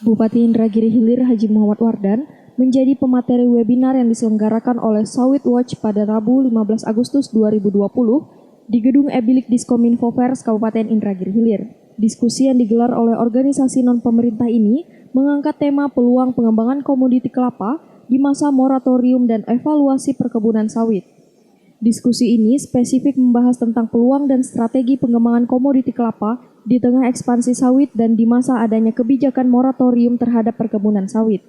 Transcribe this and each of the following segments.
Bupati Indragiri Hilir Haji Muhammad Wardan menjadi pemateri webinar yang diselenggarakan oleh Sawit Watch pada Rabu 15 Agustus 2020 di Gedung Ebilik Diskominfo Pers Kabupaten Indragiri Hilir. Diskusi yang digelar oleh organisasi non-pemerintah ini mengangkat tema peluang pengembangan komoditi kelapa di masa moratorium dan evaluasi perkebunan sawit. Diskusi ini spesifik membahas tentang peluang dan strategi pengembangan komoditi kelapa di tengah ekspansi sawit dan di masa adanya kebijakan moratorium terhadap perkebunan sawit.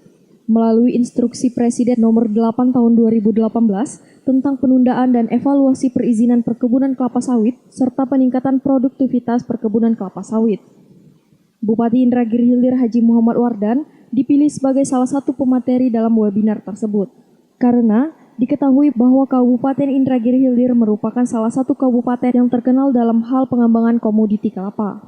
Melalui instruksi Presiden nomor 8 tahun 2018 tentang penundaan dan evaluasi perizinan perkebunan kelapa sawit serta peningkatan produktivitas perkebunan kelapa sawit. Bupati Indragiri Hilir Haji Muhammad Wardan dipilih sebagai salah satu pemateri dalam webinar tersebut. Karena diketahui bahwa Kabupaten Indragiri Hilir merupakan salah satu kabupaten yang terkenal dalam hal pengembangan komoditi kelapa.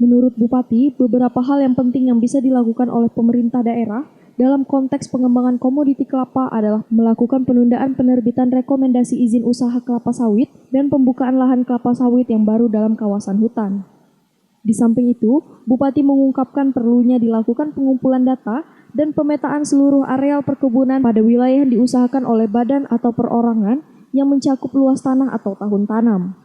Menurut Bupati, beberapa hal yang penting yang bisa dilakukan oleh pemerintah daerah dalam konteks pengembangan komoditi kelapa adalah melakukan penundaan penerbitan rekomendasi izin usaha kelapa sawit dan pembukaan lahan kelapa sawit yang baru dalam kawasan hutan. Di samping itu, Bupati mengungkapkan perlunya dilakukan pengumpulan data dan pemetaan seluruh areal perkebunan pada wilayah yang diusahakan oleh badan atau perorangan yang mencakup luas tanah atau tahun tanam.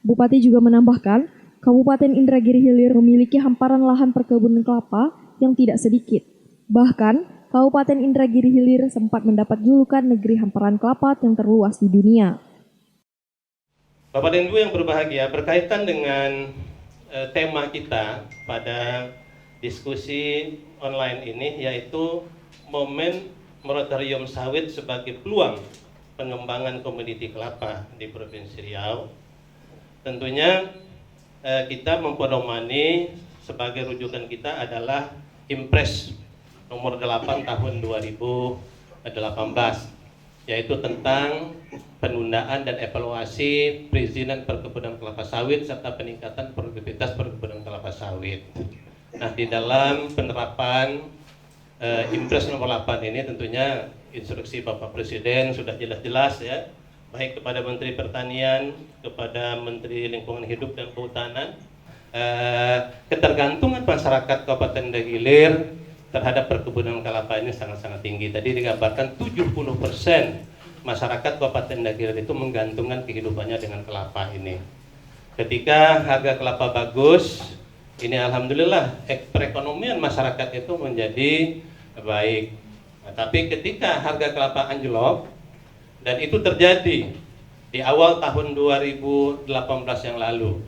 Bupati juga menambahkan, Kabupaten Indragiri Hilir memiliki hamparan lahan perkebunan kelapa yang tidak sedikit. Bahkan, Kabupaten Indragiri Hilir sempat mendapat julukan negeri hamparan kelapa yang terluas di dunia. Bapak dan Ibu yang berbahagia, berkaitan dengan tema kita pada diskusi online ini, yaitu momen moratorium sawit sebagai peluang pengembangan komoditi kelapa di Provinsi Riau. Tentunya kita mempedomani sebagai rujukan kita adalah Impres nomor 8 tahun 2018, yaitu tentang penundaan dan evaluasi perizinan perkebunan kelapa sawit serta peningkatan produktivitas perkebunan kelapa sawit. Nah, di dalam penerapan Impres nomor 8 ini tentunya instruksi Bapak Presiden sudah jelas-jelas ya, baik kepada Menteri Pertanian, kepada Menteri Lingkungan Hidup dan Kehutanan, ketergantungan masyarakat Kabupaten Indragiri Hilir terhadap perkebunan kelapa ini sangat-sangat tinggi. Tadi digambarkan 70% masyarakat Kabupaten Indragiri Hilir itu menggantungkan kehidupannya dengan kelapa ini. Ketika harga kelapa bagus, ini alhamdulillah perekonomian masyarakat itu menjadi baik. Nah, tapi ketika harga kelapa anjlok, dan itu terjadi di awal tahun 2018 yang lalu,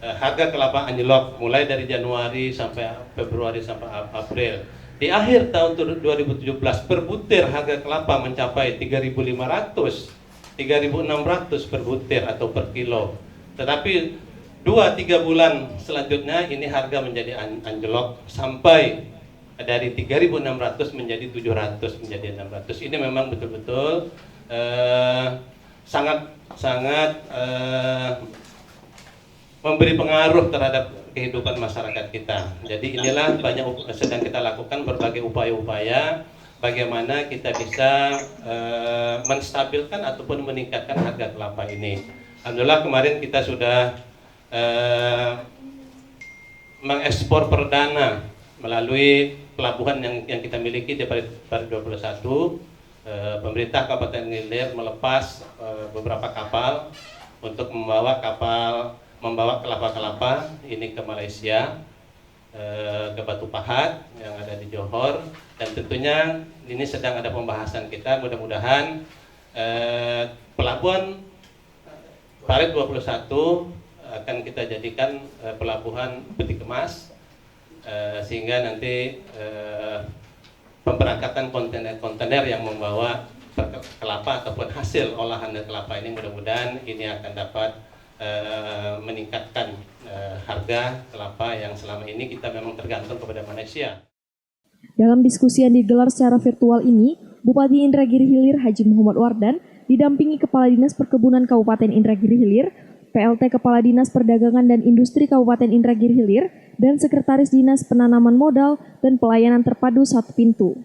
harga kelapa anjlok mulai dari Januari sampai Februari sampai April. Di akhir tahun 2017 per butir harga kelapa mencapai 3.500, 3.600 per butir atau per kilo. Tetapi 2-3 bulan selanjutnya ini harga menjadi anjlok sampai dari 3.600 menjadi 700, menjadi 600. Ini memang betul-betul sangat memberi pengaruh terhadap kehidupan masyarakat kita. Jadi inilah banyak sedang kita lakukan berbagai upaya-upaya bagaimana kita bisa menstabilkan ataupun meningkatkan harga kelapa ini. Alhamdulillah kemarin kita sudah mengekspor perdana melalui pelabuhan yang kita miliki di Pari 21. Pemerintah Kabupaten Hilir melepas beberapa kapal untuk membawa kelapa-kelapa ini ke Malaysia, ke Batu Pahat yang ada di Johor, dan tentunya ini sedang ada pembahasan kita. Mudah-mudahan pelabuhan Pari 21 akan kita jadikan pelabuhan peti kemas, sehingga nanti pemberangkatan kontainer yang membawa kelapa ataupun hasil olahan dari kelapa ini mudah-mudahan ini akan dapat meningkatkan harga kelapa yang selama ini kita memang tergantung kepada Malaysia. Dalam diskusi yang digelar secara virtual ini, Bupati Indragiri Hilir Haji Muhammad Wardan didampingi Kepala Dinas Perkebunan Kabupaten Indragiri Hilir, PLT Kepala Dinas Perdagangan dan Industri Kabupaten Indragiri Hilir, dan Sekretaris Dinas Penanaman Modal dan Pelayanan Terpadu Satu Pintu.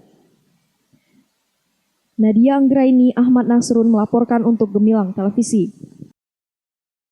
Nadia Anggraini, Ahmad Nasrun melaporkan untuk Gemilang Televisi.